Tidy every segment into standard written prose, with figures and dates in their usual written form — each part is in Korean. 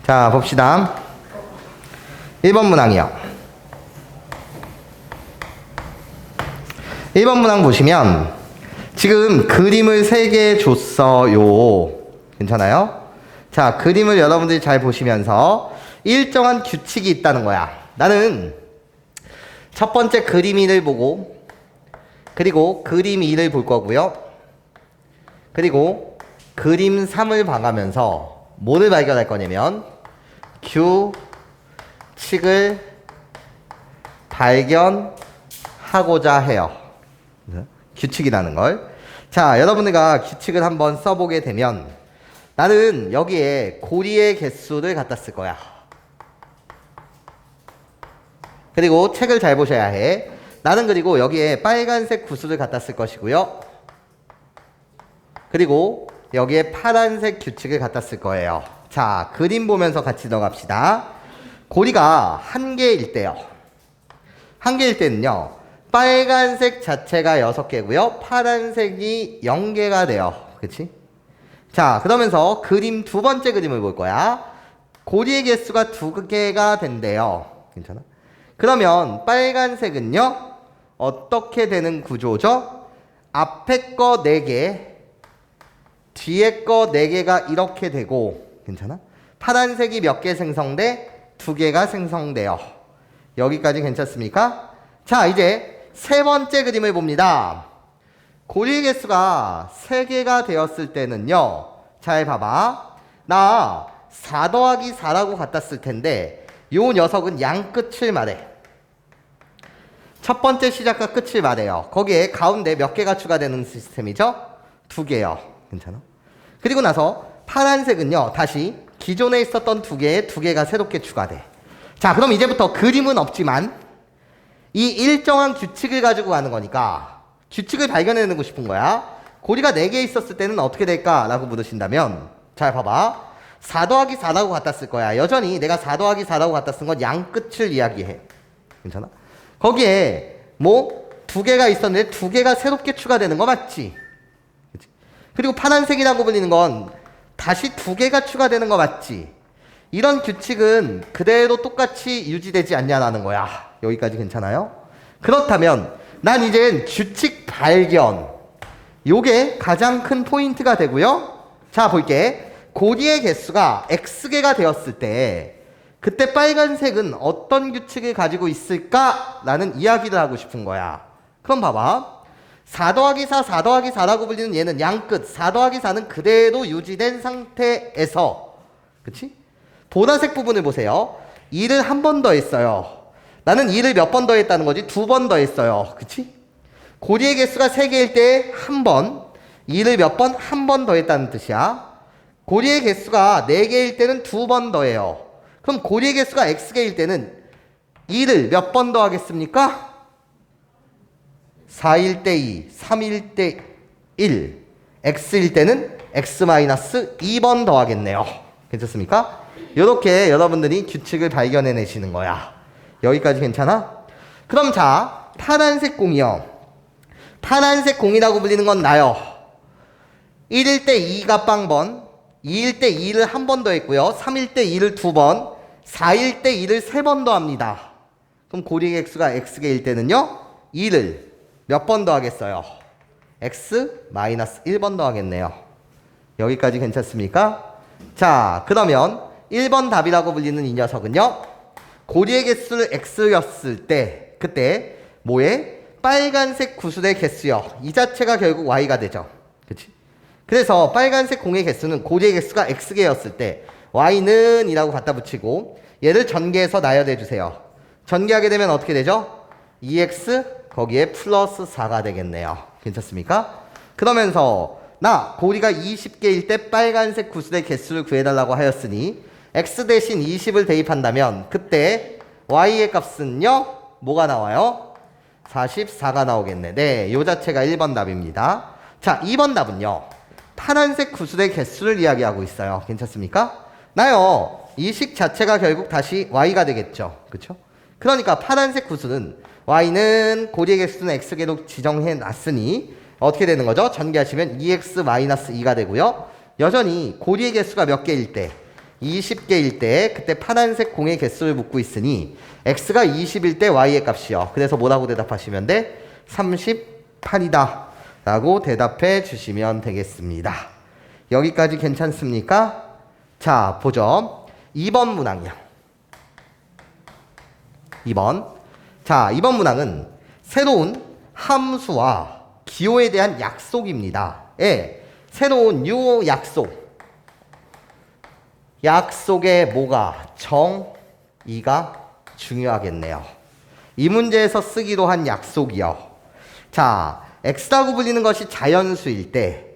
자, 봅시다. 1번 문항이요. 1번 문항 보시면 지금 그림을 3개 줬어요. 괜찮아요? 자, 그림을 여러분들이 잘 보시면서 일정한 규칙이 있다는 거야. 나는 첫 번째 그림 1을 보고, 그리고 그림 2를 볼 거고요. 그리고 그림 3을 봐가면서 뭐를 발견할 거냐면 규칙을 발견하고자 해요. 규칙이라는 걸. 자, 여러분들과 규칙을 한번 써보게 되면 나는 여기에 고리의 개수를 갖다 쓸 거야. 그리고 책을 잘 보셔야 해. 나는 그리고 여기에 빨간색 구슬을 갖다 쓸 것이고요. 그리고 여기에 파란색 규칙을 갖다 쓸 거예요. 자, 그림 보면서 같이 넣어갑시다. 고리가 1개일 때요. 1개일 때는요, 빨간색 자체가 6개고요. 파란색이 0개가 돼요. 그치? 자, 그러면서 그림 두 번째 그림을 볼 거야. 고리의 개수가 2개가 된대요. 괜찮아? 그러면 빨간색은요, 어떻게 되는 구조죠? 앞에 거 4개, 뒤에 거 4개가 이렇게 되고, 괜찮아? 파란색이 몇 개 생성돼? 2개가 생성돼요. 여기까지 괜찮습니까? 자, 이제 세 번째 그림을 봅니다. 고리의 개수가 3개가 되었을 때는요, 잘 봐봐. 나 4 더하기 4라고 갖다 쓸 텐데 요 녀석은 양 끝을 말해. 첫 번째 시작과 끝을 말해요. 거기에 가운데 몇 개가 추가되는 시스템이죠? 2개요. 괜찮아? 그리고 나서 파란색은요, 다시 기존에 있었던 2개에 2개가 새롭게 추가돼. 자, 그럼 이제부터 그림은 없지만 이 일정한 규칙을 가지고 가는 거니까 규칙을 발견해내고 싶은 거야. 고리가 4개 있었을 때는 어떻게 될까? 라고 물으신다면, 잘 봐봐. 4 더하기 4라고 갖다 쓸 거야. 여전히 내가 4 더하기 4라고 갖다 쓴 건 양 끝을 이야기해. 괜찮아? 거기에 뭐 2개가 있었는데 2개가 새롭게 추가되는 거 맞지? 그치? 그리고 파란색이라고 불리는 건 다시 2개가 추가되는 거 맞지? 이런 규칙은 그대로 똑같이 유지되지 않냐라는 거야. 여기까지 괜찮아요? 그렇다면 난 이젠 규칙 발견, 요게 가장 큰 포인트가 되고요. 자, 볼게. 고리의 개수가 X개가 되었을 때 그때 빨간색은 어떤 규칙을 가지고 있을까? 라는 이야기를 하고 싶은 거야. 그럼 봐봐. 4 더하기 4, 4 더하기 4라고 불리는 얘는 양끝, 4 더하기 4는 그대로 유지된 상태에서, 그치? 보라색 부분을 보세요. 2를 한 번 더했어요. 나는 2를 몇 번 더했다는 거지? 2번 더했어요. 그치? 고리의 개수가 3개일 때 한 번, 2를 몇 번? 한 번 더했다는 뜻이야. 고리의 개수가 4개일 때는 2번 더해요. 그럼 고리의 개수가 X개일 때는 2를 몇 번 더하겠습니까? 4일 때 2, 3일 때 1, X일 때는 X-2번 더하겠네요. 괜찮습니까? 이렇게 여러분들이 규칙을 발견해내시는 거야. 여기까지 괜찮아? 그럼 자, 파란색 공이요. 파란색 공이라고 불리는 건 나요. 1일 때 2가 빵번, 2일 때 2를 한 번 더 했고요. 3일 때 2를 2번, 4일 때 2를 3번 더 합니다. 그럼 고리의 개수가 X개일 때는요, 2를 몇 번 더 하겠어요? X-1번 더 하겠네요. 여기까지 괜찮습니까? 자, 그러면 1번 답이라고 불리는 이 녀석은요, 고리의 개수를 X였을 때 그때 뭐에? 빨간색 구슬의 개수요. 이 자체가 결국 Y가 되죠. 그치? 그래서 빨간색 공의 개수는 고리의 개수가 X개였을 때 Y는 이라고 갖다 붙이고 얘를 전개해서 나열해 주세요. 전개하게 되면 어떻게 되죠? 2X 거기에 플러스 4가 되겠네요. 괜찮습니까? 그러면서 나 고리가 20개일 때 빨간색 구슬의 개수를 구해달라고 하였으니 X 대신 20을 대입한다면 그때 Y의 값은요, 뭐가 나와요? 44가 나오겠네. 네, 요 자체가 1번 답입니다. 자, 2번 답은요, 파란색 구슬의 개수를 이야기하고 있어요. 괜찮습니까? 나요, 이 식 자체가 결국 다시 Y가 되겠죠. 그쵸? 그러니까 파란색 구슬은 Y는 고리의 개수는 X개로 지정해 놨으니 어떻게 되는 거죠? 전개하시면 2X-2가 되고요. 여전히 고리의 개수가 몇 개일 때? 20개일 때 그때 파란색 공의 개수를 묻고 있으니 x가 20일 때 y의 값이요. 그래서 뭐라고 대답하시면 돼? 38이다 라고 대답해 주시면 되겠습니다. 여기까지 괜찮습니까? 자, 보죠. 2번 문항이요. 2번. 자, 2번 문항은 새로운 함수와 기호에 대한 약속입니다. 예, 새로운 요 약속의 뭐가? 정의가 중요하겠네요. 이 문제에서 쓰기로 한 약속이요. 자, x라고 불리는 것이 자연수일 때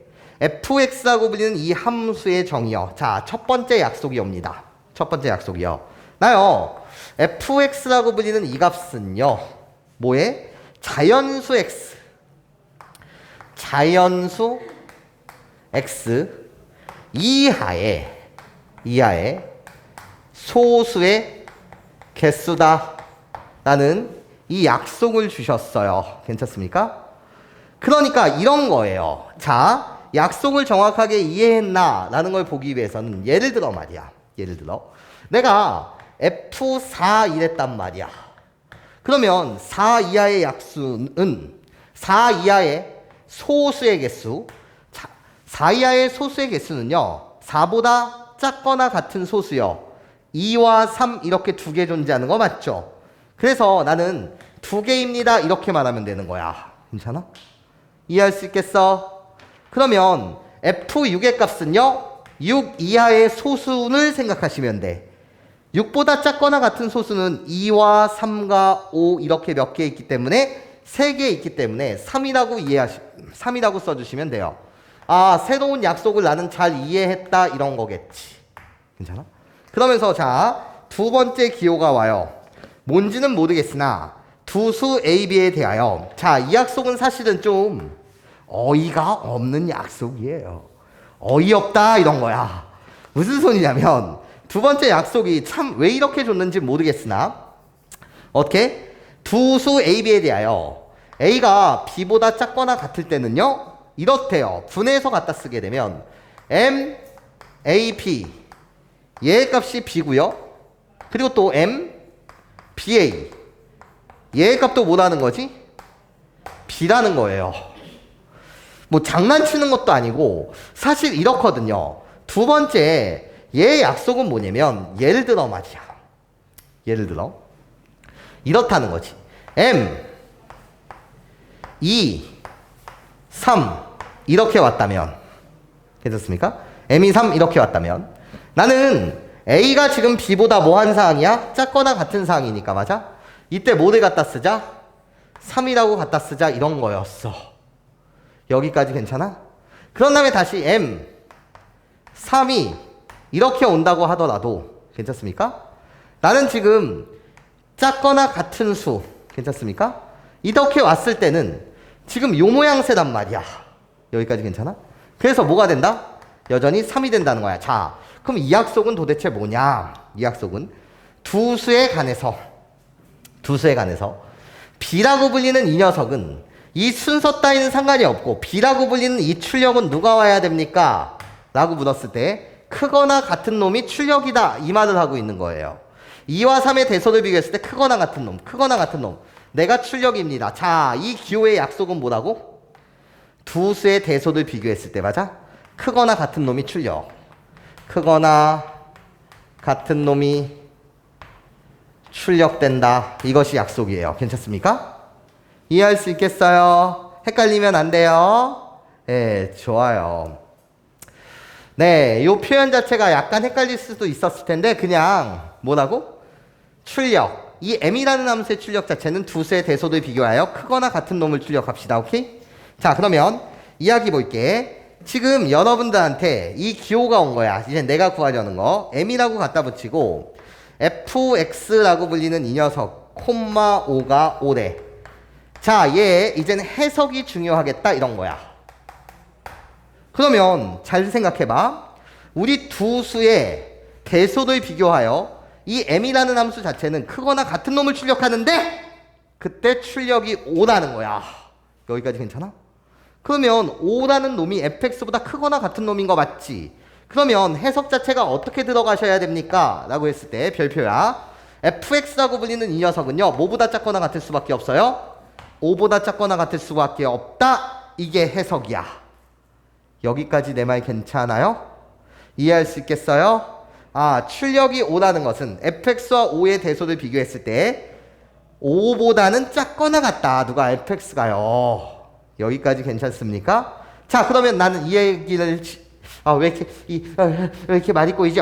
fx라고 불리는 이 함수의 정의요. 자, 첫 번째 약속이 옵니다. 첫 번째 약속이요. 나요, fx라고 불리는 이 값은요, 뭐에? 자연수 x. 자연수 x 이하의 소수의 개수다 라는 이 약속을 주셨어요. 괜찮습니까? 그러니까 이런 거예요. 자, 약속을 정확하게 이해했나 라는 걸 보기 위해서는 예를 들어 말이야. 예를 들어 내가 F4 이랬단 말이야. 그러면 4 이하의 약수는 4 이하의 소수의 개수. 자, 4 이하의 소수의 개수는요, 4보다 작거나 같은 소수요. 2와 3 이렇게 두 개 존재하는 거 맞죠? 그래서 나는 2개입니다 이렇게 말하면 되는 거야. 괜찮아? 이해할 수 있겠어? 그러면 F6의 값은요, 6 이하의 소수를 생각하시면 돼. 6보다 작거나 같은 소수는 2와 3과 5 이렇게 몇 개 있기 때문에 3개 있기 때문에 3이라고 써주시면 돼요. 아, 새로운 약속을 나는 잘 이해했다 이런 거겠지. 괜찮아? 그러면서 자, 두 번째 기호가 와요. 뭔지는 모르겠으나 두 수 A, B에 대하여, 자, 이 약속은 사실은 좀 어이가 없는 약속이에요. 어이없다 이런 거야. 무슨 소리냐면 두 번째 약속이 참 왜 이렇게 줬는지 모르겠으나 어떻게? 두 수 A, B에 대하여 A가 B보다 작거나 같을 때는요, 이렇대요. 분해해서 갖다 쓰게 되면 M, A, B 얘의 값이 B고요. 그리고 또 M, BA 얘의 값도 뭐라는 거지? B라는 거예요. 뭐 장난치는 것도 아니고 사실 이렇거든요. 두 번째 얘의 약속은 뭐냐면 예를 들어 말이야. 예를 들어 이렇다는 거지. M, 2, 3 이렇게 왔다면 괜찮습니까? M이 3 이렇게 왔다면 나는 A가 지금 B보다 뭐 한 사항이야? 작거나 같은 사항이니까 맞아? 이때 뭐를 갖다 쓰자? 3이라고 갖다 쓰자 이런 거였어. 여기까지 괜찮아? 그런 다음에 다시 M 3이 이렇게 온다고 하더라도 괜찮습니까? 나는 지금 작거나 같은 수 괜찮습니까? 이렇게 왔을 때는 지금 요 모양새란 말이야. 여기까지 괜찮아? 그래서 뭐가 된다? 여전히 3이 된다는 거야. 자, 그럼 이 약속은 도대체 뭐냐? 이 약속은 두 수에 관해서 B라고 불리는 이 녀석은 이 순서 따위는 상관이 없고 B라고 불리는 이 출력은 누가 와야 됩니까? 라고 물었을 때 크거나 같은 놈이 출력이다 이 말을 하고 있는 거예요. 2와 3의 대소를 비교했을 때 크거나 같은 놈 내가 출력입니다. 자, 이 기호의 약속은 뭐라고? 두 수의 대소를 비교했을 때 맞아? 크거나 같은 놈이 출력. 크거나 같은 놈이 출력된다. 이것이 약속이에요. 괜찮습니까? 이해할 수 있겠어요? 헷갈리면 안 돼요? 네, 좋아요. 네, 이 표현 자체가 약간 헷갈릴 수도 있었을 텐데 그냥 뭐라고? 출력. 이 m이라는 함수의 출력 자체는 두 수의 대소를 비교하여 크거나 같은 놈을 출력합시다. 오케이? 자, 그러면 이야기 볼게. 지금 여러분들한테 이 기호가 온 거야. 이제 내가 구하려는 거. m이라고 갖다 붙이고 fx라고 불리는 이 녀석 콤마 5가 5래. 자, 얘 이제는 해석이 중요하겠다 이런 거야. 그러면 잘 생각해봐. 우리 두 수의 대소를 비교하여 이 m이라는 함수 자체는 크거나 같은 놈을 출력하는데 그때 출력이 5라는 거야. 여기까지 괜찮아? 그러면 5라는 놈이 fx보다 크거나 같은 놈인 거 맞지? 그러면 해석 자체가 어떻게 들어가셔야 됩니까? 라고 했을 때 별표야. fx라고 불리는 이 녀석은요. 뭐보다 작거나 같을 수밖에 없어요? 5보다 작거나 같을 수밖에 없다. 이게 해석이야. 여기까지 내 말 괜찮아요? 이해할 수 있겠어요? 아, 출력이 5라는 것은 fx와 5의 대소를 비교했을 때 5보다는 작거나 같다. 누가 fx가요. 여기까지 괜찮습니까? 자, 그러면 나는 이 얘기를 왜 이렇게 많이 꼬이지?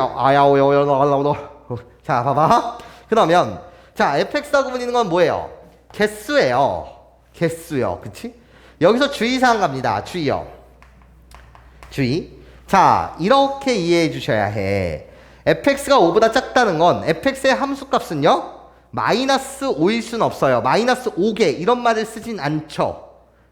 자, 봐봐. 그러면 자, fx라고 불리는 건 뭐예요? 개수예요. 개수요. 그치? 여기서 주의사항 갑니다. 주의요. 주의. 자, 이렇게 이해해 주셔야 해. fx가 5보다 작다는 건 fx의 함수값은요. 마이너스 5일 수는 없어요. 마이너스 5개 이런 말을 쓰진 않죠.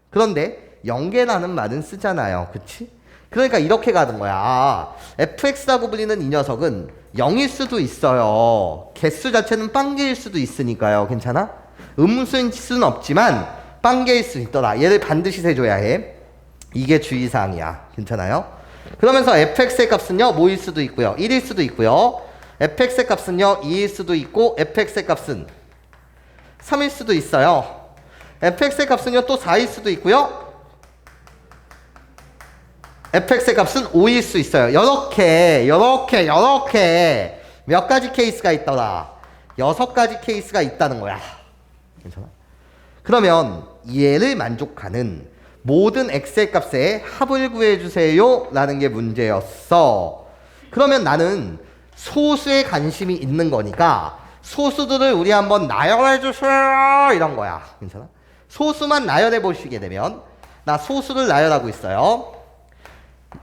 그런데 0개라는 말은 쓰잖아요. 그치? 그러니까 이렇게 가는 거야. 아, fx라고 불리는 이 녀석은 0일 수도 있어요. 개수 자체는 빵개일 수도 있으니까요. 괜찮아? 음수일 수는 없지만 빵개일 수 있더라. 얘를 반드시 세줘야 해. 이게 주의사항이야. 괜찮아요? 그러면서 fx의 값은요. 뭐일 수도 있고요. 1일 수도 있고요. fx의 값은요. 2일 수도 있고 fx의 값은 3일 수도 있어요. fx의 값은요. 또 4일 수도 있고요. fx의 값은 5일 수 있어요. 요렇게 몇 가지 케이스가 있더라. 6가지 케이스가 있다는 거야. 괜찮아? 그러면 얘를 만족하는 모든 x의 값의 합을 구해주세요 라는 게 문제였어. 그러면 나는 소수에 관심이 있는 거니까 소수들을 우리 한번 나열해 주세요 이런 거야. 괜찮아? 소수만 나열해 보시게 되면 나 소수를 나열하고 있어요.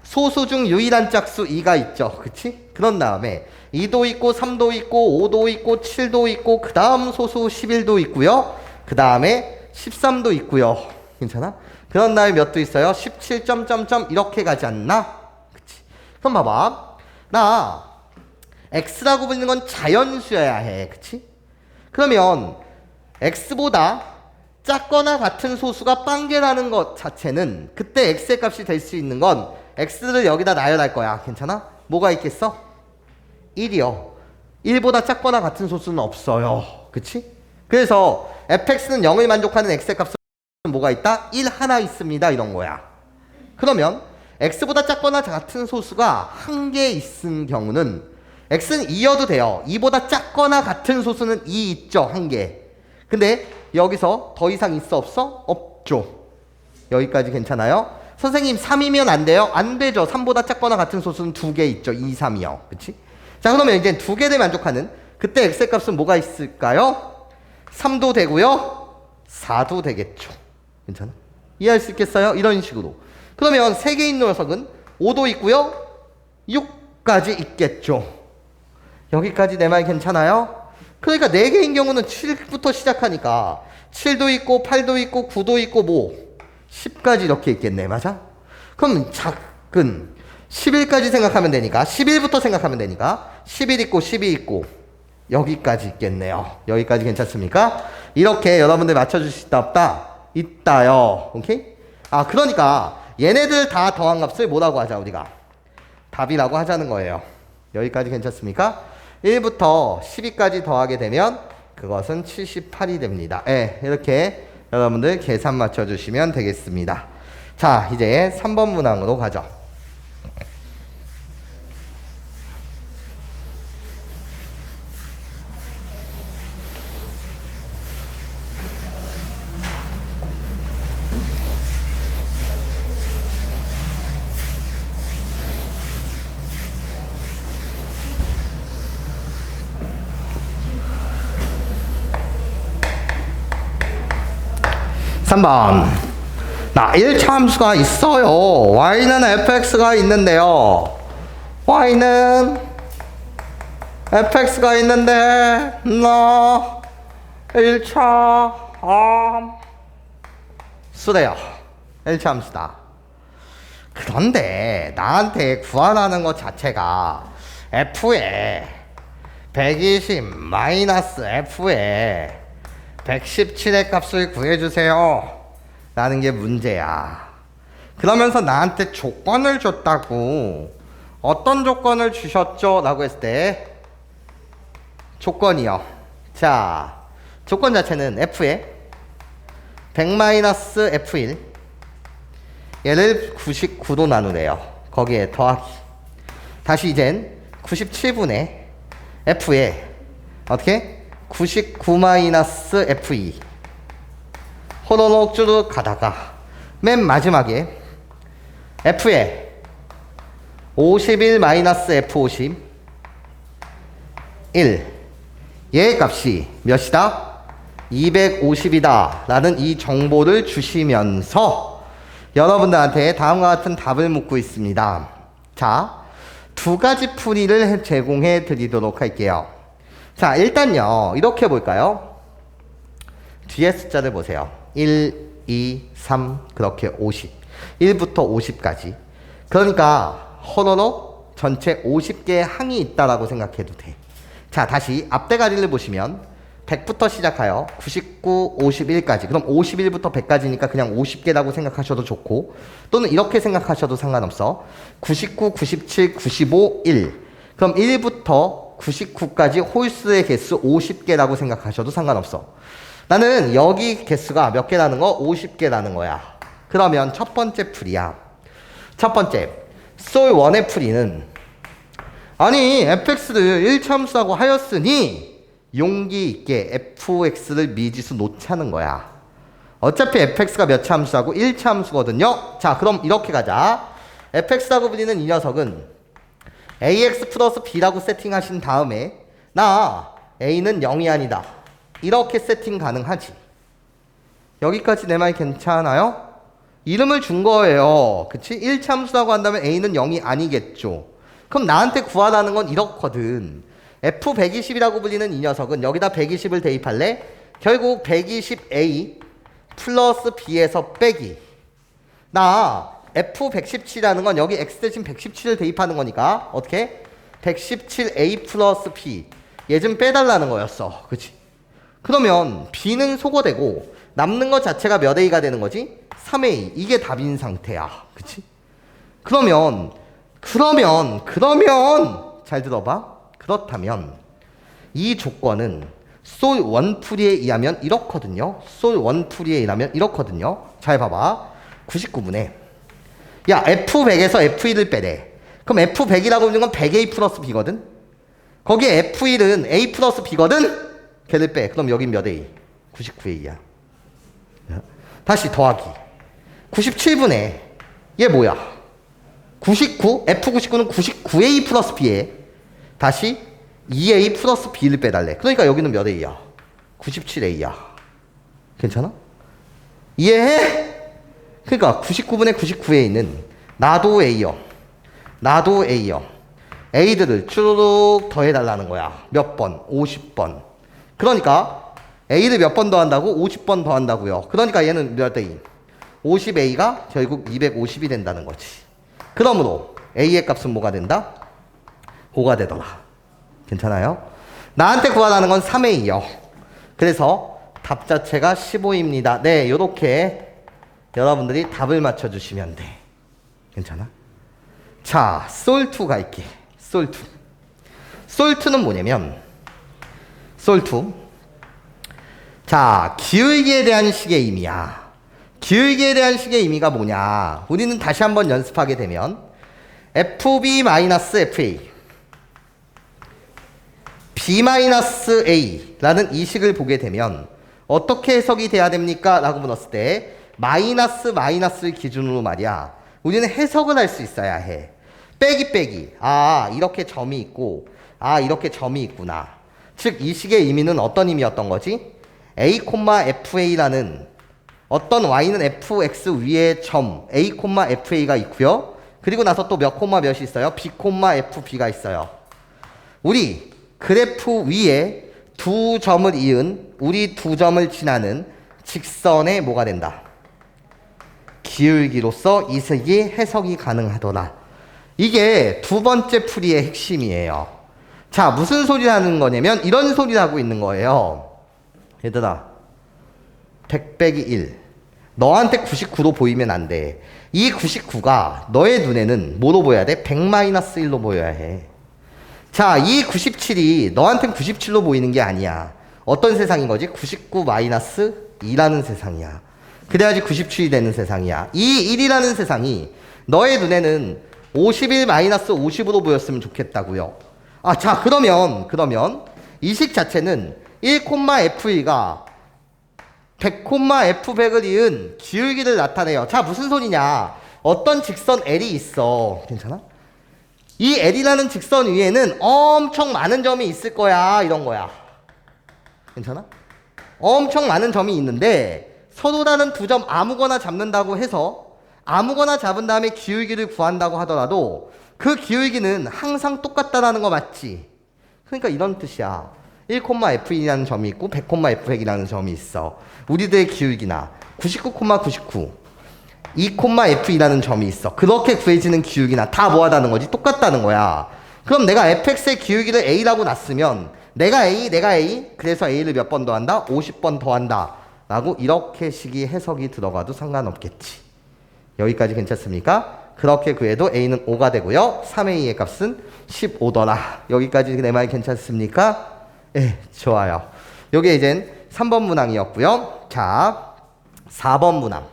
소수 중 유일한 짝수 2가 있죠. 그치? 그런 다음에 2도 있고 3도 있고 5도 있고 7도 있고 그 다음 소수 11도 있고요. 그 다음에 13도 있고요. 괜찮아? 그런 다음에 몇 도 있어요? 17 점점점 이렇게 가지 않나? 그치? 그럼 봐봐. 나 x라고 불리는 건 자연수여야 해. 그치? 그러면 x보다 작거나 같은 소수가 빵개라는 것 자체는 그때 x의 값이 될 수 있는 건 x를 여기다 나열할 거야. 괜찮아? 뭐가 있겠어? 1이요. 1보다 작거나 같은 소수는 없어요. 그치? 그래서 fx는 0을 만족하는 x의 값은 뭐가 있다? 1 하나 있습니다. 이런 거야. 그러면 x보다 작거나 같은 소수가 한 개 있은 경우는 x는 2여도 돼요. 2보다 작거나 같은 소수는 2 있죠. 한 개. 근데 여기서 더 이상 있어 없어? 없죠. 여기까지 괜찮아요? 선생님 3이면 안 돼요? 안 되죠. 3보다 작거나 같은 소수는 2개 있죠. 2, 3이요. 그치? 자, 그러면 이제 2개를 만족하는 그때 x의 값은 뭐가 있을까요? 3도 되고요. 4도 되겠죠. 괜찮아? 이해할 수 있겠어요? 이런 식으로. 그러면 3개인 녀석은 5도 있고요. 6까지 있겠죠. 여기까지 내 말 괜찮아요? 그러니까 4개인 경우는 7부터 시작하니까 7도 있고 8도 있고 9도 있고 뭐 10까지 이렇게 있겠네. 맞아? 그럼 작은 11까지 생각하면 되니까 11부터 생각하면 되니까 11 있고 12 있고 여기까지 있겠네요. 여기까지 괜찮습니까? 이렇게 여러분들 맞춰줄 수 있다 없다? 있다요. 오케이? 아, 그러니까 얘네들 다 더한 값을 뭐라고 하자 우리가? 답이라고 하자는 거예요. 여기까지 괜찮습니까? 1부터 12까지 더하게 되면 그것은 78이 됩니다. 예, 이렇게 여러분들 계산 맞춰주시면 되겠습니다. 자, 이제 3번 문항으로 가죠. (3번) 나 1차 함수가 있어요. y는 fx가 있는데요. y는 fx가 있는데 나 1차 함수래요. 1차 함수다. 그런데 나한테 구하라는 것 자체가 f에 120 마이너스 f에 117의 값을 구해주세요 라는 게 문제야. 그러면서 나한테 조건을 줬다고. 어떤 조건을 주셨죠? 라고 했을 때 조건이요. 자, 조건 자체는 f에 100-f1 얘를 99로 나누래요. 거기에 더하기. 다시 이젠 97분의 f에 어떻게? 99-f2 호로록 쭉 가다가 맨 마지막에 f에 51-f50 1 얘의 값이 몇이다? 250이다 라는 이 정보를 주시면서 여러분들한테 다음과 같은 답을 묻고 있습니다. 자, 두 가지 풀이를 제공해 드리도록 할게요. 자, 일단요 이렇게 볼까요? 뒤에 숫자를 보세요. 1, 2, 3 그렇게 50 1부터 50까지. 그러니까 호로록 전체 50개의 항이 있다라고 생각해도 돼. 자, 다시 앞대가리를 보시면 100부터 시작하여 99, 51까지. 그럼 51부터 100까지니까 그냥 50개라고 생각하셔도 좋고, 또는 이렇게 생각하셔도 상관없어. 99, 97, 95, 1. 그럼 1부터 99까지 홀수의 개수 50개라고 생각하셔도 상관없어. 나는 여기 개수가 몇 개라는 거? 50개라는 거야. 그러면 첫 번째 풀이야. 첫 번째, 솔1의 풀이는 아니 fx를 1참수라고 하였으니 용기 있게 fx를 미지수 놓자는 거야. 어차피 fx가 몇 참수하고 1참수거든요. 자, 그럼 이렇게 가자. fx라고 불리는 이 녀석은 ax 플러스 b라고 세팅하신 다음에 나 a는 0이 아니다 이렇게 세팅 가능하지. 여기까지 내 말 괜찮아요? 이름을 준 거예요. 그치? 1참수라고 한다면 a는 0이 아니겠죠. 그럼 나한테 구하라는 건 이렇거든. F120이라고 불리는 이 녀석은 여기다 120을 대입할래? 결국 120A 플러스 B에서 빼기. 나 F117이라는 건 여기 X 대신 117을 대입하는 거니까 어떻게? 117A 플러스 B 얘 좀 빼달라는 거였어. 그치? 그러면 B는 소거되고 남는 것 자체가 몇 A가 되는 거지? 3A. 이게 답인 상태야. 그치? 그러면 잘 들어봐. 그렇다면 이 조건은 솔1 풀이에 의하면 이렇거든요. 솔1 풀이에 의하면 이렇거든요. 잘 봐봐. 99분에 야 F100에서 F1을 빼래. 그럼 F100이라고 부르는 건 100A 플러스 B거든. 거기에 F1은 A 플러스 B거든. 걔를 빼. 그럼 여긴 몇 A? 99A야. 다시 더하기. 97분에 얘 뭐야? 99? F99는 99A 플러스 B에 다시 2A 플러스 B를 빼달래. 그러니까 여기는 몇 A야? 97A야. 괜찮아? 이해해? 그러니까 99분의 99A는 나도 A요. 나도 A요. A들을 쭈르륵 더해달라는 거야. 몇 번? 50번. 그러니까 A를 몇 번 더한다고? 50번 더한다고요. 그러니까 얘는 몇 A? 50A가 결국 250이 된다는 거지. 그러므로 A의 값은 뭐가 된다? 5가 되더라. 괜찮아요? 나한테 구하라는 건 3A요. 그래서 답 자체가 15입니다. 네, 요렇게 여러분들이 답을 맞춰주시면 돼. 괜찮아? 자, 솔2 갈게. 솔2. 솔2는 뭐냐면 솔2 자, 기울기에 대한 식의 의미야. 기울기에 대한 식의 의미가 뭐냐? 우리는 다시 한번 연습하게 되면 FB-FA B-A라는 이 식을 보게 되면 어떻게 해석이 돼야 됩니까? 라고 물었을 때 마이너스를 기준으로 말이야. 우리는 해석을 할 수 있어야 해. 빼기. 아, 이렇게 점이 있고 아, 이렇게 점이 있구나. 즉, 이 식의 의미는 어떤 의미였던 거지? A,FA라는 어떤 y는 fx 위에 점 A,FA가 있고요. 그리고 나서 또 몇 콤마 몇이 있어요? B,FB가 있어요. 우리 그래프 위에 두 점을 이은 우리 두 점을 지나는 직선의 뭐가 된다? 기울기로서 이 식이 해석이 가능하더라. 이게 두 번째 풀이의 핵심이에요. 자, 무슨 소리를 하는 거냐면 이런 소리를 하고 있는 거예요. 얘들아, 100 빼기 1 너한테 99로 보이면 안 돼. 이 99가 너의 눈에는 뭐로 보여야 돼? 100-1로 보여야 해. 자, 이 97이 너한텐 97로 보이는 게 아니야. 어떤 세상인 거지? 99-2라는 세상이야. 그래야지 97이 되는 세상이야. 이 1이라는 세상이 너의 눈에는 51-50으로 보였으면 좋겠다고요. 아, 자, 그러면 이 식 자체는 1,f1가 100,f100을 이은 기울기를 나타내요. 자, 무슨 소리냐? 어떤 직선 L이 있어. 괜찮아? 이 L이라는 직선 위에는 엄청 많은 점이 있을 거야. 이런 거야. 괜찮아? 엄청 많은 점이 있는데 서로라는 두 점 아무거나 잡는다고 해서 아무거나 잡은 다음에 기울기를 구한다고 하더라도 그 기울기는 항상 똑같다라는 거 맞지? 그러니까 이런 뜻이야. 1,f1이라는 점이 있고 100,f100이라는 점이 있어. 우리들의 기울기나 99,99 2,f2라는 점이 있어. 그렇게 구해지는 기울기나 다 뭐하다는 거지? 똑같다는 거야. 그럼 내가 fx의 기울기를 a라고 놨으면 내가 a 그래서 a를 몇 번 더한다? 50번 더한다 라고 이렇게 식이 해석이 들어가도 상관없겠지. 여기까지 괜찮습니까? 그렇게 구해도 a는 5가 되고요. 3a의 값은 15더라. 여기까지 내 말 괜찮습니까? 예, 좋아요. 요게 이젠 3번 문항이었고요. 자, 4번 문항.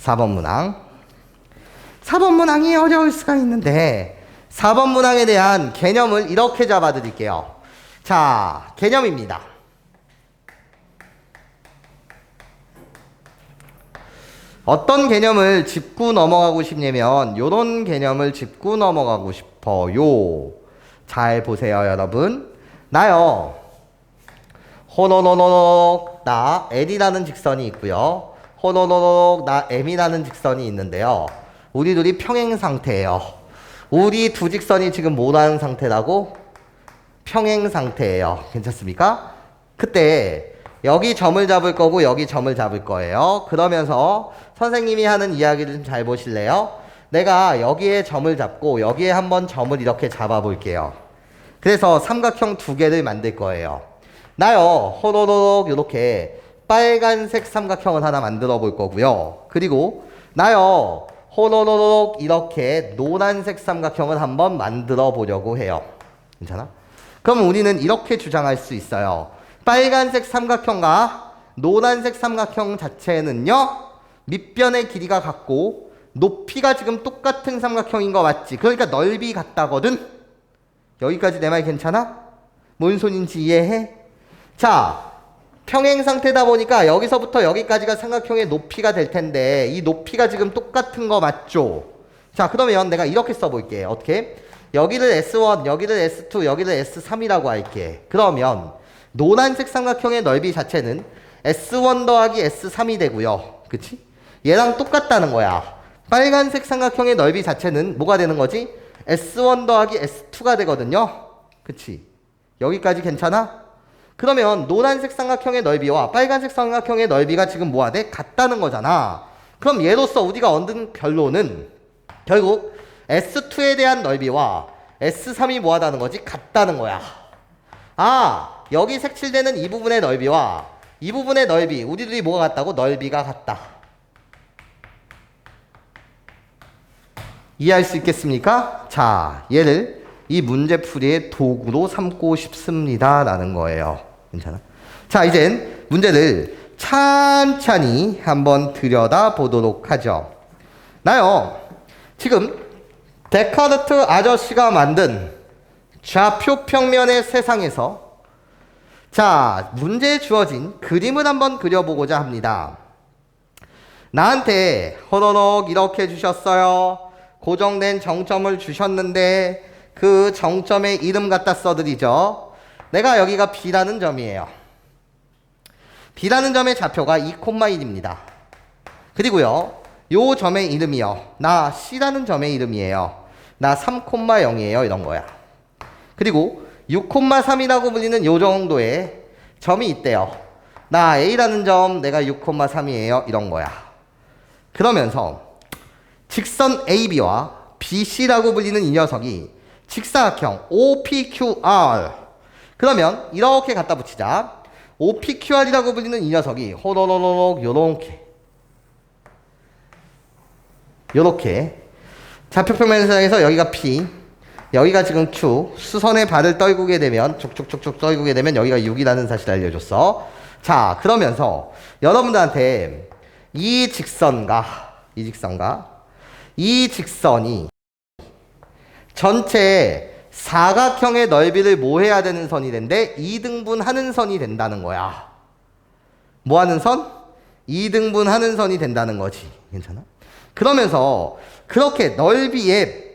4번 문항. 4번 문항이 어려울 수가 있는데 4번 문항에 대한 개념을 이렇게 잡아 드릴게요. 자, 개념입니다. 어떤 개념을 짚고 넘어가고 싶냐면 요런 개념을 짚고 넘어가고 싶어요. 잘 보세요, 여러분. 나요. 호노노노노 나 L이라는 직선이 있고요. 호노노노 나 M이라는 직선이 있는데요. 우리 둘이 평행 상태예요. 우리 두 직선이 지금 뭐라는 상태라고? 평행 상태예요. 괜찮습니까? 그때 여기 점을 잡을 거고 여기 점을 잡을 거예요. 그러면서 선생님이 하는 이야기를 좀 잘 보실래요? 내가 여기에 점을 잡고 여기에 한번 점을 이렇게 잡아 볼게요. 그래서 삼각형 두 개를 만들 거예요. 나요, 호로록 이렇게 빨간색 삼각형을 하나 만들어 볼 거고요. 그리고 나요, 호로록 이렇게 노란색 삼각형을 한번 만들어 보려고 해요. 괜찮아? 그럼 우리는 이렇게 주장할 수 있어요. 빨간색 삼각형과 노란색 삼각형 자체는요, 밑변의 길이가 같고 높이가 지금 똑같은 삼각형인 거 맞지? 그러니까 넓이 같다거든? 여기까지 내 말 괜찮아? 뭔 소린지 이해해? 자, 평행 상태다 보니까 여기서부터 여기까지가 삼각형의 높이가 될 텐데 이 높이가 지금 똑같은 거 맞죠? 자, 그러면 내가 이렇게 써볼게. 어떻게? 여기를 S1, 여기를 S2, 여기를 S3이라고 할게. 그러면 노란색 삼각형의 넓이 자체는 S1 더하기 S3이 되고요. 그치? 얘랑 똑같다는 거야. 빨간색 삼각형의 넓이 자체는 뭐가 되는 거지? S1 더하기 S2가 되거든요. 그치? 여기까지 괜찮아? 그러면 노란색 삼각형의 넓이와 빨간색 삼각형의 넓이가 지금 뭐가 돼? 같다는 거잖아. 그럼 얘로서 우리가 얻은 결론은 결국 S2에 대한 넓이와 S3이 뭐하다는 거지? 같다는 거야. 아, 여기 색칠되는 이 부분의 넓이와 이 부분의 넓이, 우리들이 뭐가 같다고? 넓이가 같다. 이해할 수 있겠습니까? 자, 얘를 이 문제풀이의 도구로 삼고 싶습니다 라는 거예요. 괜찮아? 자, 이젠 문제를 찬찬히 한번 들여다보도록 하죠. 나요, 지금 데카르트 아저씨가 만든 좌표평면의 세상에서 자, 문제에 주어진 그림을 한번 그려보고자 합니다. 나한테 호로록 이렇게 주셨어요. 고정된 정점을 주셨는데 그 정점의 이름 갖다 써드리죠. 내가 여기가 B라는 점이에요. B라는 점의 좌표가 2,1입니다. 그리고요, 요 점의 이름이요, 나 C라는 점의 이름이에요. 나 3,0이에요. 이런 거야. 그리고 6,3이라고 불리는 요 정도의 점이 있대요. 나 A라는 점, 내가 6,3이에요. 이런 거야. 그러면서 직선 AB와 BC라고 불리는 이 녀석이 직사각형 OPQR. 그러면 이렇게 갖다 붙이자. OPQR이라고 불리는 이 녀석이 호로로록 요렇게 좌표평면상에서 여기가 P, 여기가 지금 Q, 수선의 발을 떨구게 되면 쭉쭉쭉쭉 떨구게 되면 여기가 6이라는 사실을 알려줬어. 자, 그러면서 여러분들한테 이 직선이 전체 사각형의 넓이를 뭐 해야 되는 선이 된대? 2등분하는 선이 된다는 거야. 뭐 하는 선? 2등분하는 선이 된다는 거지. 괜찮아? 그러면서 그렇게 넓이에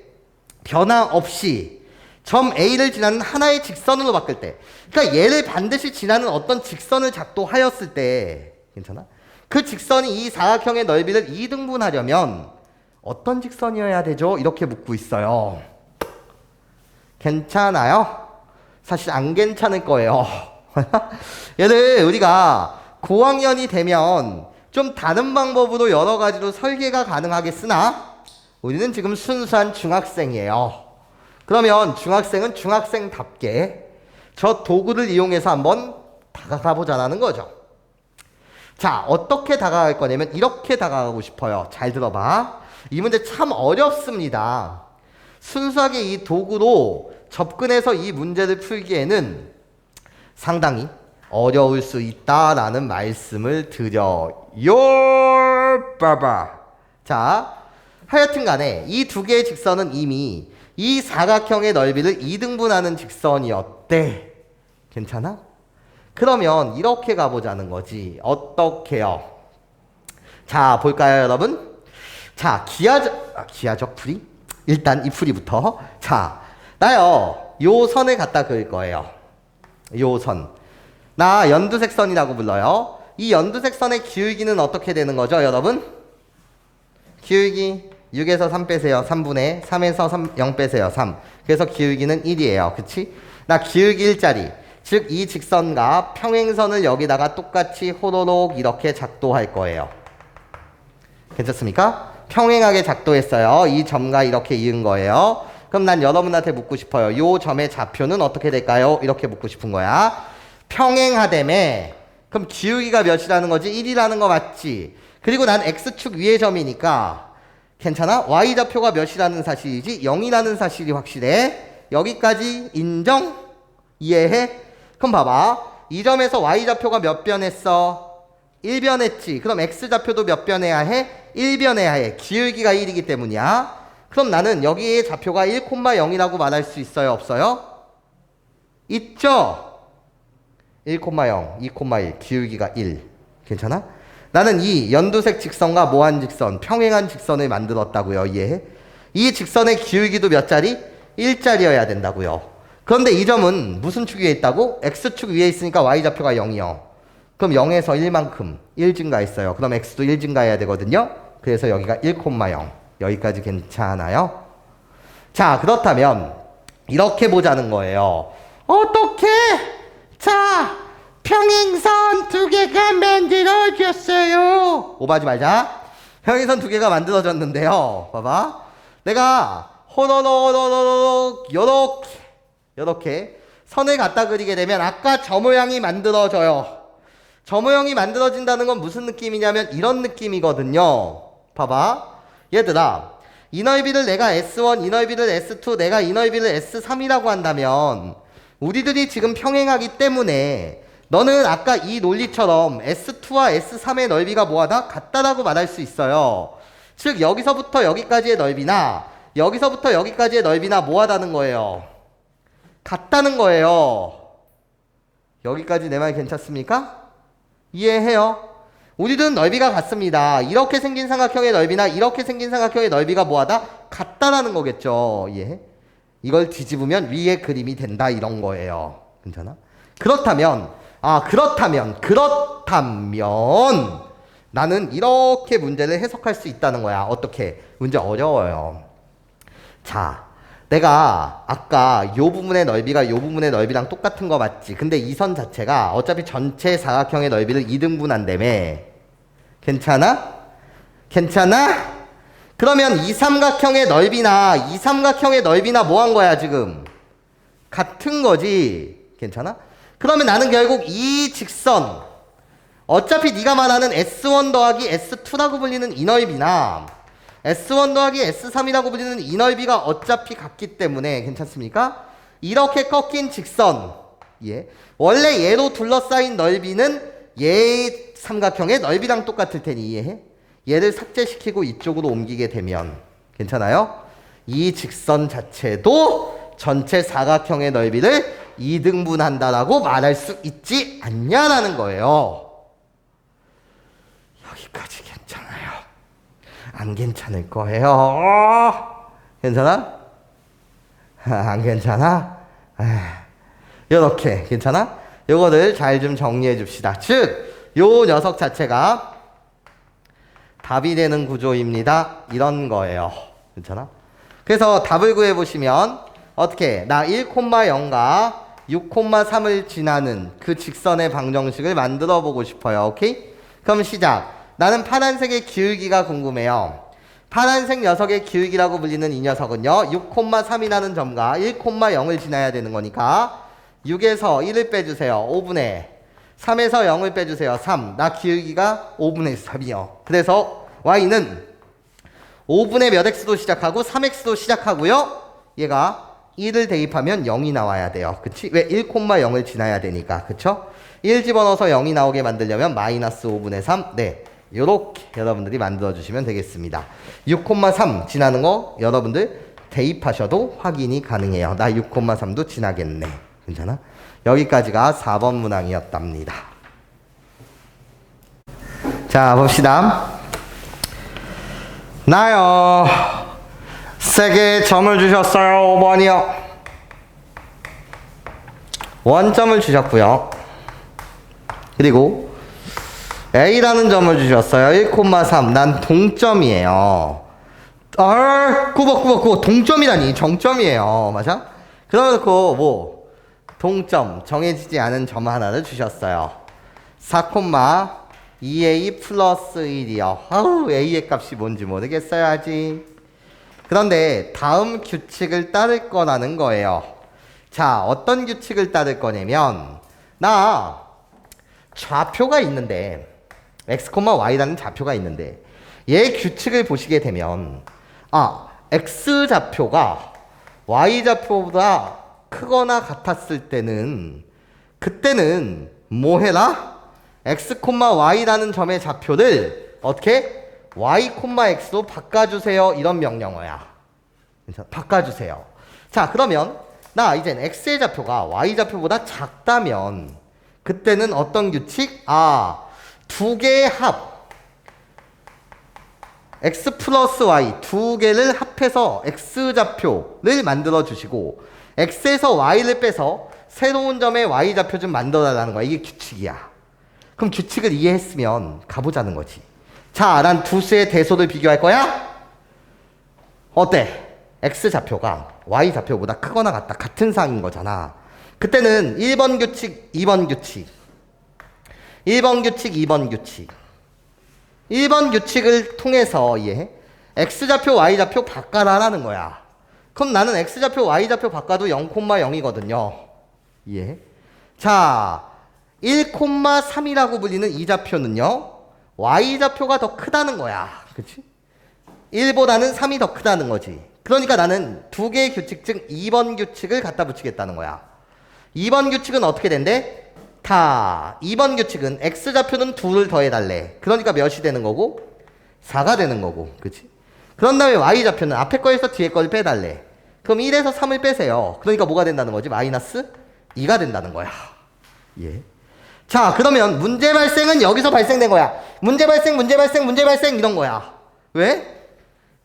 변화 없이 점 A를 지나는 하나의 직선으로 바꿀 때, 그러니까 얘를 반드시 지나는 어떤 직선을 작도하였을 때, 괜찮아? 그 직선이 이 사각형의 넓이를 2등분하려면 어떤 직선이어야 되죠? 이렇게 묻고 있어요. 괜찮아요? 사실 안 괜찮을 거예요. 얘를 우리가 고학년이 되면 좀 다른 방법으로 여러 가지로 설계가 가능하겠으나 우리는 지금 순수한 중학생이에요. 그러면 중학생은 중학생답게 저 도구를 이용해서 한번 다가가 보자라는 거죠. 자, 어떻게 다가갈 거냐면 이렇게 다가가고 싶어요. 잘 들어봐. 이 문제 참 어렵습니다. 순수하게 이 도구로 접근해서 이 문제를 풀기에는 상당히 어려울 수 있다라는 말씀을 드려요. 빠바. 자, 하여튼 간에 이 두 개의 직선은 이미 이 사각형의 넓이를 2등분하는 직선이었대. 괜찮아? 그러면 이렇게 가보자는 거지. 어떻게요? 자, 볼까요, 여러분? 자, 기하적 풀이? 일단 이 풀이부터. 자, 나요, 요 선을 갖다 그을 거예요. 요 선. 나 연두색 선이라고 불러요. 이 연두색 선의 기울기는 어떻게 되는 거죠, 여러분? 기울기 6에서 3 빼세요. 3분의 3에서 0 빼세요. 3. 그래서 기울기는 1이에요. 그치? 나 기울기 1짜리. 즉, 이 직선과 평행선을 여기다가 똑같이 호로록 이렇게 작도할 거예요. 괜찮습니까? 평행하게 작도했어요. 이 점과 이렇게 이은 거예요. 그럼 난 여러분한테 묻고 싶어요. 요 점의 좌표는 어떻게 될까요? 이렇게 묻고 싶은 거야. 평행하다며. 그럼 기울기가 몇이라는 거지? 1이라는 거 맞지? 그리고 난 X축 위의 점이니까 괜찮아? Y좌표가 몇이라는 사실이지? 0이라는 사실이 확실해. 여기까지 인정? 이해해? 그럼 봐봐. 이 점에서 Y좌표가 몇 변했어? 1변했지. 그럼 X좌표도 몇 변해야 해? 1변해야 해. 기울기가 1이기 때문이야. 그럼 나는 여기에 좌표가 1,0이라고 말할 수 있어요? 없어요? 있죠? 1,0, 2,1, 기울기가 1. 괜찮아? 나는 이 연두색 직선과 뭐한 직선, 평행한 직선을 만들었다고요. 이해해? 이 직선의 기울기도 몇 자리? 1자리여야 된다고요. 그런데 이 점은 무슨 축 위에 있다고? X축 위에 있으니까 Y좌표가 0이요. 그럼 0에서 1만큼 1 증가했어요. 그럼 X도 1 증가해야 되거든요. 그래서 여기가 1,0. 여기까지 괜찮아요? 자, 그렇다면 이렇게 보자는 거예요. 어떻게? 자, 평행선 두 개가 만들어졌어요. 오버하지 말자. 평행선 두 개가 만들어졌는데요. 봐봐. 내가 호로로로로록 요렇게 선을 갖다 그리게 되면 아까 저 모양이 만들어져요. 저 모양이 만들어진다는 건 무슨 느낌이냐면 이런 느낌이거든요. 봐봐. 얘들아, 이 넓이를 내가 S1, 이 넓이를 S2, 내가 이 넓이를 S3이라고 한다면 우리들이 지금 평행하기 때문에 너는 아까 이 논리처럼 S2와 S3의 넓이가 뭐하다? 같다라고 말할 수 있어요. 즉 여기서부터 여기까지의 넓이나 여기서부터 여기까지의 넓이나 뭐하다는 거예요? 같다는 거예요. 여기까지 내 말 괜찮습니까? 이해해요? 우리들은 넓이가 같습니다. 이렇게 생긴 삼각형의 넓이나 이렇게 생긴 삼각형의 넓이가 뭐하다? 같다라는 거겠죠. 이해해? 이걸 뒤집으면 위에 그림이 된다 이런 거예요. 괜찮아? 그렇다면 나는 이렇게 문제를 해석할 수 있다는 거야. 어떻게? 문제 어려워요. 자, 내가 아까 요 부분의 넓이가 요 부분의 넓이랑 똑같은 거 맞지? 근데 이 선 자체가 어차피 전체 사각형의 넓이를 2등분한다며. 괜찮아? 괜찮아? 그러면 이 삼각형의 넓이나 뭐 한 거야 지금? 같은 거지. 괜찮아? 그러면 나는 결국 이 직선, 어차피 네가 말하는 S1 더하기 S2라고 불리는 이 넓이나 S1 더하기 S3이라고 불리는 이 넓이가 어차피 같기 때문에 괜찮습니까? 이렇게 꺾인 직선, 예. 원래 얘로 둘러싸인 넓이는 얘 삼각형의 넓이랑 똑같을 테니 이해해? 얘를 삭제시키고 이쪽으로 옮기게 되면 괜찮아요? 이 직선 자체도 전체 사각형의 넓이를 2등분한다라고 말할 수 있지 않냐라는 거예요. 여기까지 괜찮아요? 안 괜찮을 거예요. 괜찮아? 안 괜찮아? 요렇게 괜찮아? 요거를 잘 좀 정리해 줍시다. 즉, 요 녀석 자체가 답이 되는 구조입니다. 이런 거예요. 괜찮아? 그래서 답을 구해보시면 어떻게? 나 1,0과 6,3을 지나는 그 직선의 방정식을 만들어 보고 싶어요. 오케이? 그럼 시작. 나는 파란색의 기울기가 궁금해요. 파란색 녀석의 기울기라고 불리는 이 녀석은요. 6,3이라는 점과 1,0을 지나야 되는 거니까 6에서 1을 빼주세요. 5분의 3에서 0을 빼주세요. 3. 나 기울기가 5분의 3이요. 그래서 y는 5분의 몇 x도 시작하고 3x도 시작하고요. 얘가 1을 대입하면 0이 나와야 돼요. 그치? 왜? 1,0을 지나야 되니까. 그쵸? 1 집어넣어서 0이 나오게 만들려면 마이너스 5분의 3. 네. 요렇게 여러분들이 만들어주시면 되겠습니다. 6,3 지나는 거 여러분들 대입하셔도 확인이 가능해요. 나 6,3도 지나겠네. 괜찮아? 여기까지가 4번 문항이었답니다. 자, 봅시다. 나요. 세게 점을 주셨어요. 5번이요. 원점을 주셨고요. 그리고 A라는 점을 주셨어요. 1,3. 난 동점이에요. 꾸벅. 동점이라니. 정점이에요. 맞아? 그러놓고 뭐 동점, 정해지지 않은 점 하나를 주셨어요. 4,2a 플러스 1이요. 아우, a의 값이 뭔지 모르겠어요, 아직. 그런데 다음 규칙을 따를 거라는 거예요. 자, 어떤 규칙을 따를 거냐면 나 좌표가 있는데 x, y라는 좌표가 있는데 얘 규칙을 보시게 되면 x 좌표가 y 좌표보다 크거나 같았을 때는 그때는 뭐 해라? x, y라는 점의 좌표를 어떻게? y, x로 바꿔주세요. 이런 명령어야. 바꿔주세요. 자, 그러면 나 이젠 x의 좌표가 y 좌표보다 작다면 그때는 어떤 규칙? 두 개의 합. x 플러스 y 두 개를 합해서 x 좌표를 만들어 주시고 x에서 y를 빼서 새로운 점의 y 좌표 좀 만들어달라는 거야. 이게 규칙이야. 그럼 규칙을 이해했으면 가보자는 거지. 자, 난 두 수의 대소를 비교할 거야? 어때? x 좌표가 y 좌표보다 크거나 같다. 같은 상인 거잖아. 그때는 1번 규칙, 2번 규칙. 1번 규칙, 2번 규칙. 1번 규칙을 통해서 x 좌표, y 좌표 바꿔라라는 거야. 그럼 나는 x 좌표, y 좌표 바꿔도 0,0이거든요. 예. 자, 1,3이라고 불리는 이 좌표는요. y 좌표가 더 크다는 거야. 그치? 1보다는 3이 더 크다는 거지. 그러니까 나는 두 개의 규칙 중 2번 규칙을 갖다 붙이겠다는 거야. 2번 규칙은 어떻게 된대? 2번 규칙은 x 좌표는 2를 더해달래. 그러니까 몇이 되는 거고? 4가 되는 거고. 그치? 그런 다음에 y 좌표는 앞에 거에서 뒤에 걸 빼달래. 그럼 1에서 3을 빼세요. 그러니까 뭐가 된다는 거지? 마이너스 2가 된다는 거야. 예. 자, 그러면 문제 발생은 여기서 발생된 거야. 문제 발생 이런 거야. 왜?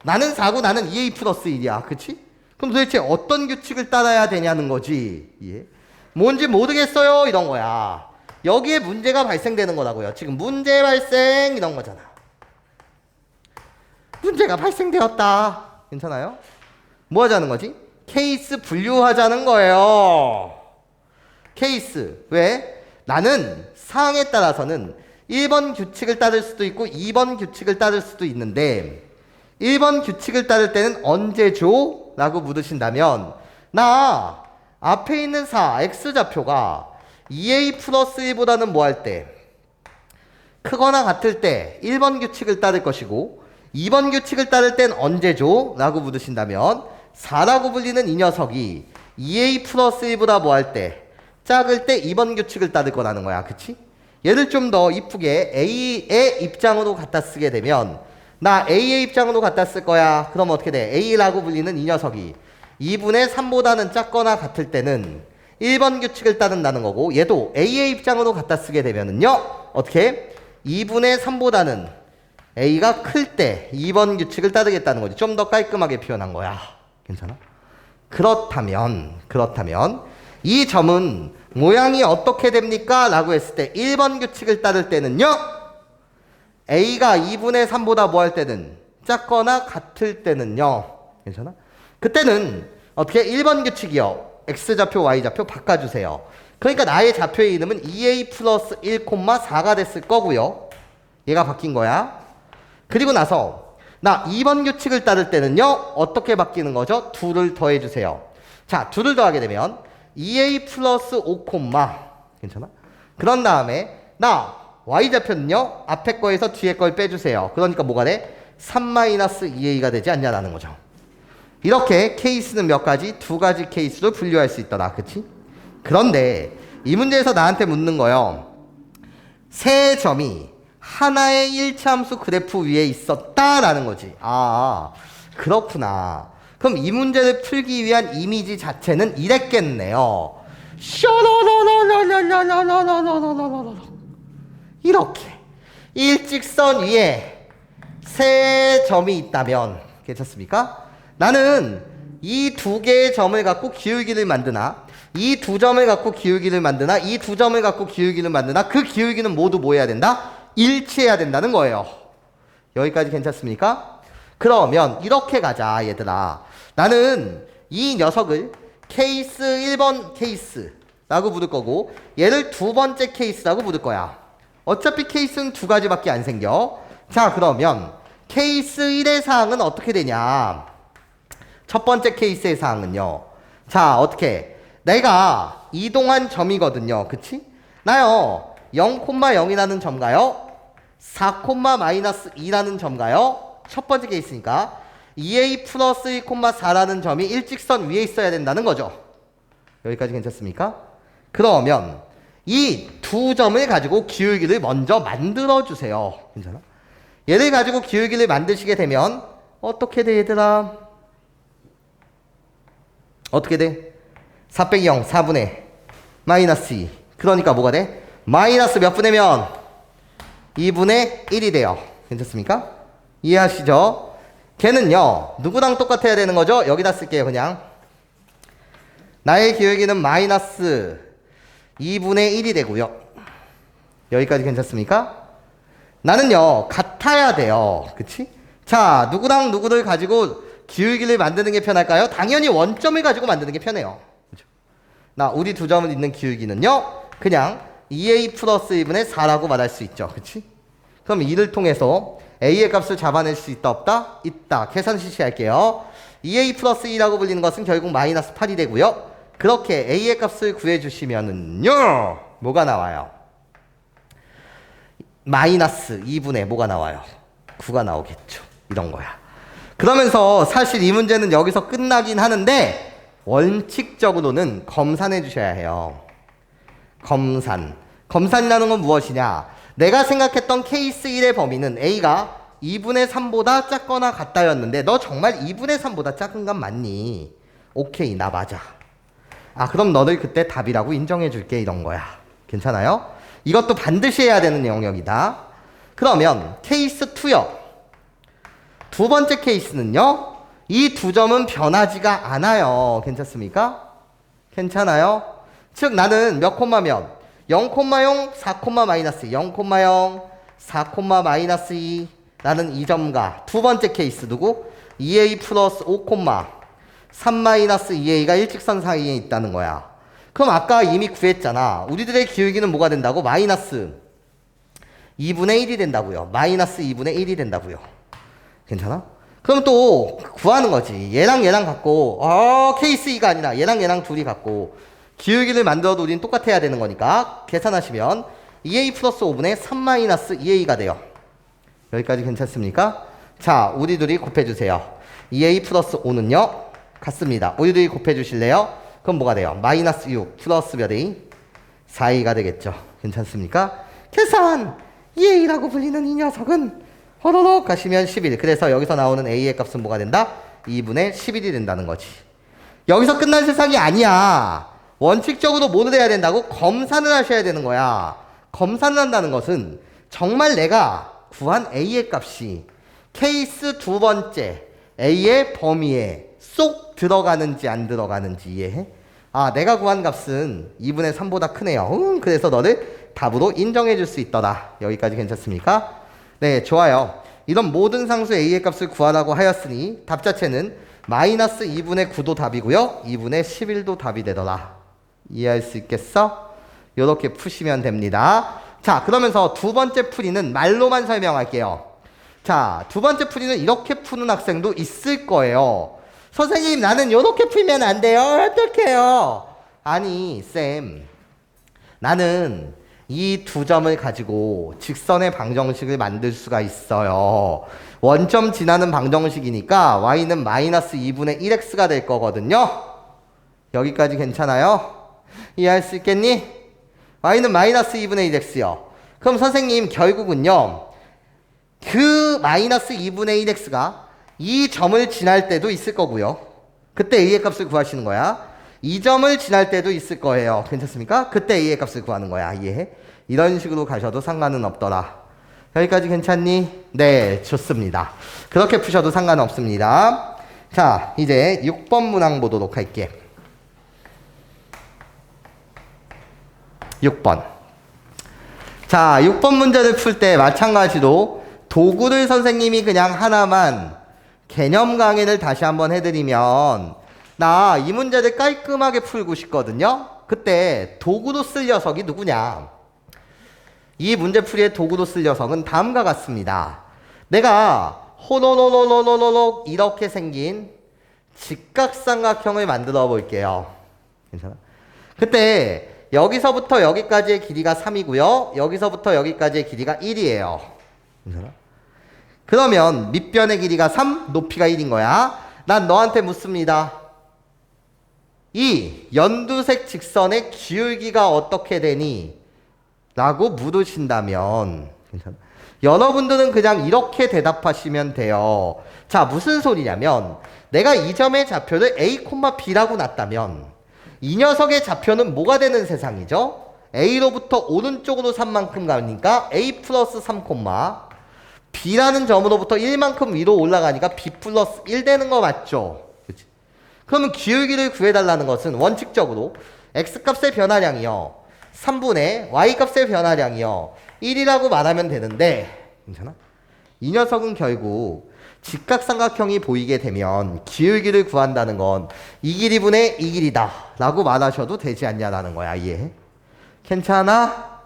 나는 4고 나는 2a 플러스 1이야. 그치? 그럼 도대체 어떤 규칙을 따라야 되냐는 거지. 예. 뭔지 모르겠어요. 이런 거야. 여기에 문제가 발생되는 거라고요. 지금 문제 발생 이런 거잖아. 문제가 발생되었다. 괜찮아요? 뭐 하자는 거지? 케이스 분류하자는 거예요. 케이스. 왜? 나는 사항에 따라서는 1번 규칙을 따를 수도 있고 2번 규칙을 따를 수도 있는데 1번 규칙을 따를 때는 언제 줘? 라고 물으신다면 나 앞에 있는 4, x좌표가 2a 플러스 1보다는 뭐 할 때? 크거나 같을 때 1번 규칙을 따를 것이고 2번 규칙을 따를 땐 언제죠? 라고 물으신다면 4라고 불리는 이 녀석이 2a 플러스 1보다 뭐 할 때? 작을 때 2번 규칙을 따를 거라는 거야. 그치? 얘를 좀 더 이쁘게 A의 입장으로 갖다 쓰게 되면 나 A의 입장으로 갖다 쓸 거야. 그럼 어떻게 돼? A라고 불리는 이 녀석이 2분의 3보다는 작거나 같을 때는 1번 규칙을 따른다는 거고 얘도 A의 입장으로 갖다 쓰게 되면은요. 어떻게? 2분의 3보다는 A가 클 때 2번 규칙을 따르겠다는 거지. 좀 더 깔끔하게 표현한 거야. 괜찮아? 그렇다면 이 점은 모양이 어떻게 됩니까? 라고 했을 때 1번 규칙을 따를 때는요. A가 2분의 3보다 뭐 할 때는 작거나 같을 때는요. 괜찮아? 그때는 어떻게 1번 규칙이요. X좌표, Y좌표 바꿔주세요. 그러니까 나의 좌표의 이름은 2A 플러스 1,4가 됐을 거고요. 얘가 바뀐 거야. 그리고 나서 나 2번 규칙을 따를 때는요. 어떻게 바뀌는 거죠? 2를 더해주세요. 자, 2를 더하게 되면 2A 플러스 5, 괜찮아? 그런 다음에 나 Y좌표는요. 앞에 거에서 뒤에 걸 빼주세요. 그러니까 뭐가 돼? 3-2A가 되지 않냐라는 거죠. 이렇게 케이스는 몇 가지? 2가지 케이스로 분류할 수 있더라. 그치? 그런데 이 문제에서 나한테 묻는 거요. 세 점이 하나의 일차함수 그래프 위에 있었다라는 거지. 아, 그렇구나. 그럼 이 문제를 풀기 위한 이미지 자체는 이랬겠네요. 이렇게 일직선 위에 세 점이 있다면 괜찮습니까? 나는 이 두 개의 점을 갖고 기울기를 만드나 이 두 점을 갖고 기울기를 만드나 이 두 점을 갖고 기울기를 만드나 그 기울기는 모두 뭐 해야 된다? 일치해야 된다는 거예요. 여기까지 괜찮습니까? 그러면 이렇게 가자 얘들아. 나는 이 녀석을 케이스 1번 케이스라고 부를 거고 얘를 두 번째 케이스라고 부를 거야. 어차피 케이스는 두 가지밖에 안 생겨. 자, 그러면 케이스 1의 사항은 어떻게 되냐? 첫 번째 케이스의 사항은요. 자, 어떻게? 내가 이동한 점이거든요. 그치? 나요 0,0이라는 점가요? 4,-2라는 점가요? 첫 번째 케이스니까 2a 플러스 1,4라는 점이 일직선 위에 있어야 된다는 거죠. 여기까지 괜찮습니까? 그러면 이 두 점을 가지고 기울기를 먼저 만들어 주세요. 괜찮아? 얘를 가지고 기울기를 만드시게 되면 어떻게 돼 얘들아? 어떻게 돼? 4 빼기 0 4분의 마이너스 2. 그러니까 뭐가 돼? 마이너스 몇 분의 면? 2분의 1이 돼요. 괜찮습니까? 이해하시죠? 걔는요 누구랑 똑같아야 되는 거죠? 여기다 쓸게요. 그냥 나의 기울기는 마이너스 2분의 1이 되고요. 여기까지 괜찮습니까? 나는요 같아야 돼요. 그치? 자, 누구랑 누구를 가지고 기울기를 만드는 게 편할까요? 당연히 원점을 가지고 만드는 게 편해요. 그쵸? 나 우리 두 점을 잇는 기울기는요 그냥 2a 플러스 1분의 4라고 말할 수 있죠. 그치? 그럼 이를 통해서 a의 값을 잡아낼 수 있다 없다? 있다. 계산 실시할게요. 2a 플러스 2라고 불리는 것은 결국 마이너스 8이 되고요. 그렇게 a의 값을 구해주시면은요 뭐가 나와요? 마이너스 2분의 뭐가 나와요? 9가 나오겠죠. 이런 거야. 그러면서 사실 이 문제는 여기서 끝나긴 하는데 원칙적으로는 검산해 주셔야 해요. 검산이라는 건 무엇이냐? 내가 생각했던 케이스 1의 범위는 A가 2분의 3보다 작거나 같다였는데 너 정말 2분의 3보다 작은 건 맞니? 오케이, 나 맞아. 아, 그럼 너를 그때 답이라고 인정해 줄게. 이런 거야. 괜찮아요? 이것도 반드시 해야 되는 영역이다. 그러면 케이스 2요. 두 번째 케이스는요. 이 두 점은 변하지가 않아요. 괜찮습니까? 괜찮아요? 즉 나는 몇 콤마면 0,0 4, 마이너스 0,0 4, 마이너스 2 라는 이 점과 두 번째 케이스 누구? 2a 플러스 5, 3 마이너스 2a가 일직선 사이에 있다는 거야. 그럼 아까 이미 구했잖아. 우리들의 기울기는 뭐가 된다고? 마이너스 2분의 1이 된다고요. 마이너스 2분의 1이 된다고요. 괜찮아? 그럼 또 구하는 거지. 얘랑 얘랑 갖고 케이스 2가 아니라 얘랑 얘랑 둘이 갖고 기울기를 만들어도 우리는 똑같아야 되는 거니까 계산하시면 2a 플러스 5분의 3 마이너스 2a가 돼요. 여기까지 괜찮습니까? 자, 우리 둘이 곱해주세요. 2a 플러스 5는요 같습니다. 우리 둘이 곱해주실래요? 그럼 뭐가 돼요? 마이너스 6 플러스 몇 a? 4a가 되겠죠. 괜찮습니까? 계산! 2a라고 불리는 이 녀석은 호로록 가시면 11. 그래서 여기서 나오는 a의 값은 뭐가 된다? 2분의 11이 된다는 거지. 여기서 끝난 세상이 아니야. 원칙적으로 뭐를 해야 된다고? 검산을 하셔야 되는 거야. 검산을 한다는 것은 정말 내가 구한 a의 값이 케이스 두 번째 a의 범위에 쏙 들어가는지 안 들어가는지 이해해? 아, 내가 구한 값은 2분의 3보다 크네요. 그래서 너를 답으로 인정해 줄 수 있더라. 여기까지 괜찮습니까? 네, 좋아요. 이런 모든 상수 a의 값을 구하라고 하였으니 답 자체는 마이너스 2분의 9도 답이고요. 2분의 11도 답이 되더라. 이해할 수 있겠어? 이렇게 푸시면 됩니다. 자, 그러면서 두 번째 풀이는 말로만 설명할게요. 자, 두 번째 풀이는 이렇게 푸는 학생도 있을 거예요. 선생님, 나는 이렇게 풀면 안 돼요. 어떡해요? 아니, 쌤. 나는 이 두 점을 가지고 직선의 방정식을 만들 수가 있어요. 원점 지나는 방정식이니까 y는 마이너스 2분의 1x가 될 거거든요. 여기까지 괜찮아요? 이해할 수 있겠니? y는 마이너스 2분의 1x요. 그럼 선생님 결국은요. 그 마이너스 2분의 1x가 이 점을 지날 때도 있을 거고요. 그때 a의 값을 구하시는 거야. 이 점을 지날 때도 있을 거예요. 괜찮습니까? 그때 a의 값을 구하는 거야. 이해해? 이런 식으로 가셔도 상관은 없더라. 여기까지 괜찮니? 네, 좋습니다. 그렇게 푸셔도 상관없습니다. 자, 이제 6번 문항 보도록 할게. 6번. 자, 6번 문제를 풀 때 마찬가지로 도구를 선생님이 그냥 하나만 개념 강의를 다시 한번 해드리면 나 이 문제를 깔끔하게 풀고 싶거든요. 그때 도구로 쓸 녀석이 누구냐? 이 문제풀이의 도구로 쓸 녀석은 다음과 같습니다. 내가 호로로로로로로 이렇게 생긴 직각삼각형을 만들어 볼게요. 괜찮아? 그때 여기서부터 여기까지의 길이가 3이고요. 여기서부터 여기까지의 길이가 1이에요. 괜찮아? 그러면 밑변의 길이가 3, 높이가 1인 거야. 난 너한테 묻습니다. 이 연두색 직선의 기울기가 어떻게 되니? 라고 물으신다면 괜찮아? 여러분들은 그냥 이렇게 대답하시면 돼요. 자, 무슨 소리냐면 내가 이 점의 좌표를 A, B라고 놨다면 이 녀석의 좌표는 뭐가 되는 세상이죠? A로부터 오른쪽으로 3만큼 가니까 A 플러스 3, B라는 점으로부터 1만큼 위로 올라가니까 B 플러스 1 되는 거 맞죠? 그치? 그러면 기울기를 구해달라는 것은 원칙적으로 X값의 변화량이요. 3분의 Y값의 변화량이요. 1이라고 말하면 되는데 괜찮아? 이 녀석은 결국 직각삼각형이 보이게 되면 기울기를 구한다는 건 이 길이분의 이 길이다 라고 말하셔도 되지 않냐라는 거야. 이해해? 괜찮아?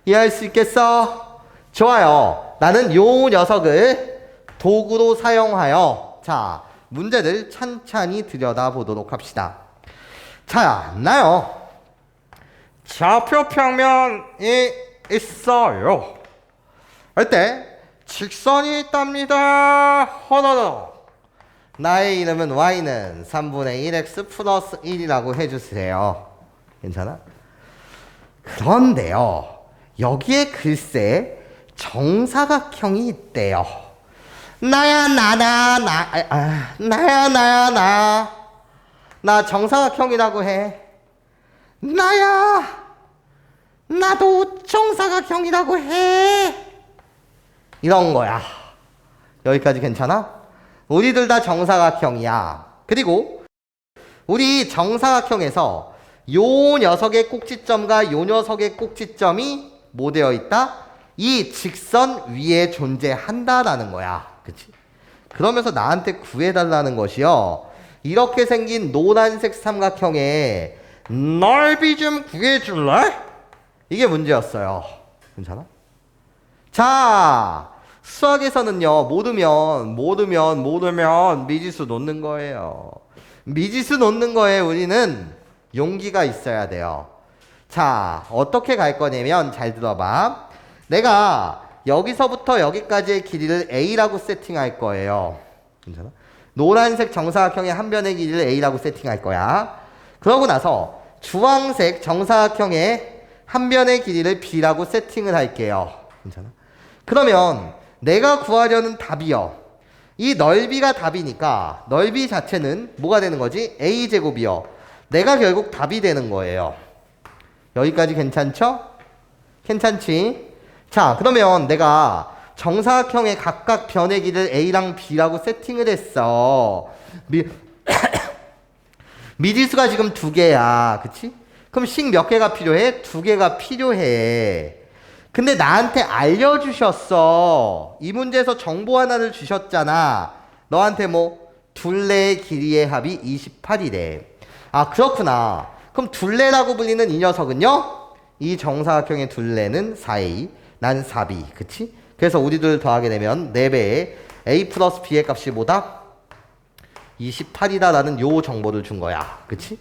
이해할 수 있겠어? 좋아요. 나는 요 녀석을 도구로 사용하여 자, 문제를 찬찬히 들여다보도록 합시다. 자, 나요. 좌표 평면이 있어요. 이때 직선이 있답니다. 허너너. 나의 이름은 y는 3분의 1x 플러스 1이라고 해주세요. 괜찮아? 그런데요. 여기에 글쎄 정사각형이 있대요. 나야 나 정사각형이라고 해. 나도 정사각형이라고 해. 이런 거야. 여기까지 괜찮아? 우리들 다 정사각형이야. 그리고 우리 정사각형에서 요 녀석의 꼭지점과 요 녀석의 꼭지점이 뭐 되어 있다? 이 직선 위에 존재한다라는 거야. 그치? 그러면서 나한테 구해달라는 것이요. 이렇게 생긴 노란색 삼각형의 넓이 좀 구해줄래? 이게 문제였어요. 괜찮아? 자, 수학에서는요, 모르면 미지수 놓는 거예요. 미지수 놓는 거에 우리는 용기가 있어야 돼요. 자, 어떻게 갈 거냐면 잘 들어봐. 내가 여기서부터 여기까지의 길이를 A라고 세팅할 거예요. 괜찮아? 노란색 정사각형의 한 변의 길이를 A라고 세팅할 거야. 그러고 나서 주황색 정사각형의 한 변의 길이를 B라고 세팅을 할게요. 괜찮아? 그러면 내가 구하려는 답이요. 이 넓이가 답이니까 넓이 자체는 뭐가 되는 거지? A제곱이요. 내가 결국 답이 되는 거예요. 여기까지 괜찮죠? 괜찮지? 자, 그러면 내가 정사각형의 각각 변의 길이를 A랑 B라고 세팅을 했어. 미지수가 지금 2개야. 그치? 그럼 식 몇 개가 필요해? 2개가 필요해. 근데 나한테 알려주셨어. 이 문제에서 정보 하나를 주셨잖아. 너한테 뭐 둘레의 길이의 합이 28이래. 아, 그렇구나. 그럼 둘레라고 불리는 이 녀석은요? 이 정사각형의 둘레는 4a, 난 4b. 그치? 그래서 우리들 더하게 되면 4배의 a 플러스 b의 값이 뭐다? 28이다 라는 요 정보를 준 거야. 그치?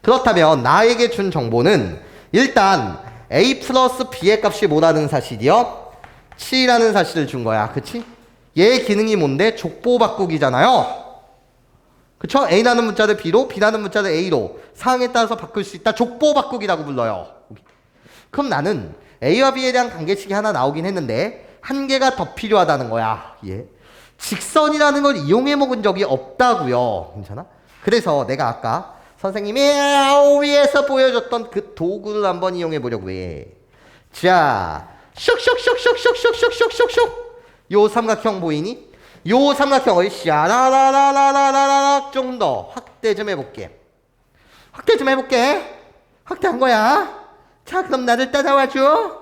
그렇다면 나에게 준 정보는 일단 a 플러스 b의 값이 뭐라는 사실이요? 7이라는 사실을 준 거야. 그치? 얘의 기능이 뭔데? 족보 바꾸기잖아요. 그쵸? A라는 문자를 B로, B라는 문자를 A로 상황에 따라서 바꿀 수 있다. 족보 바꾸기라고 불러요. 그럼 나는 A와 B에 대한 관계식이 하나 나오긴 했는데 한 개가 더 필요하다는 거야. 예. 직선이라는 걸 이용해 먹은 적이 없다고요. 괜찮아? 그래서 내가 아까 선생님이 위에서 보여줬던 그 도구를 한번 이용해 보려고 해. 자, 슉슉슉슉슉슉슉슉슉슉 요 삼각형 보이니? 요 삼각형을 샤라라라라라라라 좀 더 확대 좀 해볼게. 확대 좀 해볼게. 확대한 거야. 자, 그럼 나를 따라와줘.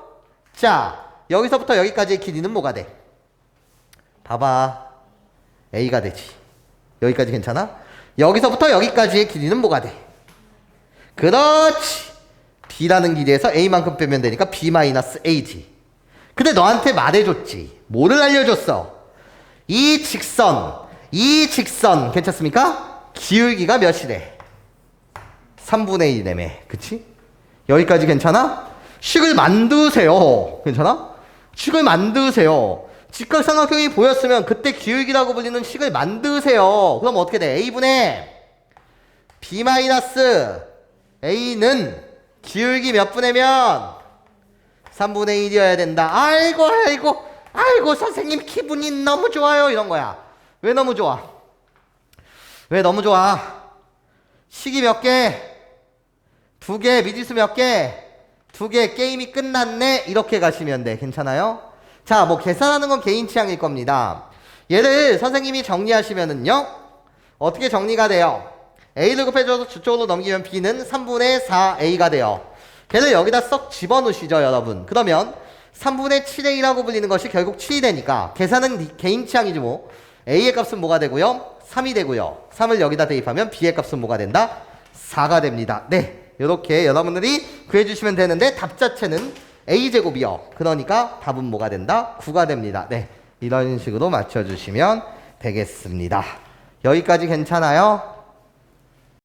자, 여기서부터 여기까지의 길이는 뭐가 돼? 봐봐. A가 되지. 여기까지 괜찮아? 여기서부터 여기까지의 길이는 뭐가 돼? 그렇지. B라는 길이에서 A만큼 빼면 되니까 B-A지. 근데 너한테 말해줬지. 뭐를 알려줬어? 이 직선 괜찮습니까? 기울기가 몇이래? 3분의 1이라며. 그치? 여기까지 괜찮아? 식을 만드세요. 괜찮아? 식을 만드세요. 직각삼각형이 보였으면 그때 기울기라고 불리는 식을 만드세요. 그럼 어떻게 돼? A분의 B-A는 기울기 몇 분의면? 3분의 1이어야 된다. 아이고 선생님 기분이 너무 좋아요. 이런 거야. 왜 너무 좋아? 왜 너무 좋아? 식이 몇 개? 2개. 미지수 몇 개? 2개. 게임이 끝났네. 이렇게 가시면 돼. 괜찮아요? 자, 뭐 계산하는 건 개인 취향일 겁니다. 얘를 선생님이 정리하시면은요, 어떻게 정리가 돼요? A를 곱해줘서 저쪽으로 넘기면 B는 3분의 4A가 돼요. 걔를 여기다 썩 집어넣으시죠, 여러분. 그러면 3분의 7A라고 불리는 것이 결국 7이 되니까 계산은 개인 취향이지 뭐. A의 값은 뭐가 되고요? 3이 되고요. 3을 여기다 대입하면 B의 값은 뭐가 된다? 4가 됩니다. 네, 이렇게 여러분들이 구해주시면 되는데 답 자체는 A제곱이요. 그러니까 답은 뭐가 된다? 9가 됩니다. 네, 이런 식으로 맞춰주시면 되겠습니다. 여기까지 괜찮아요?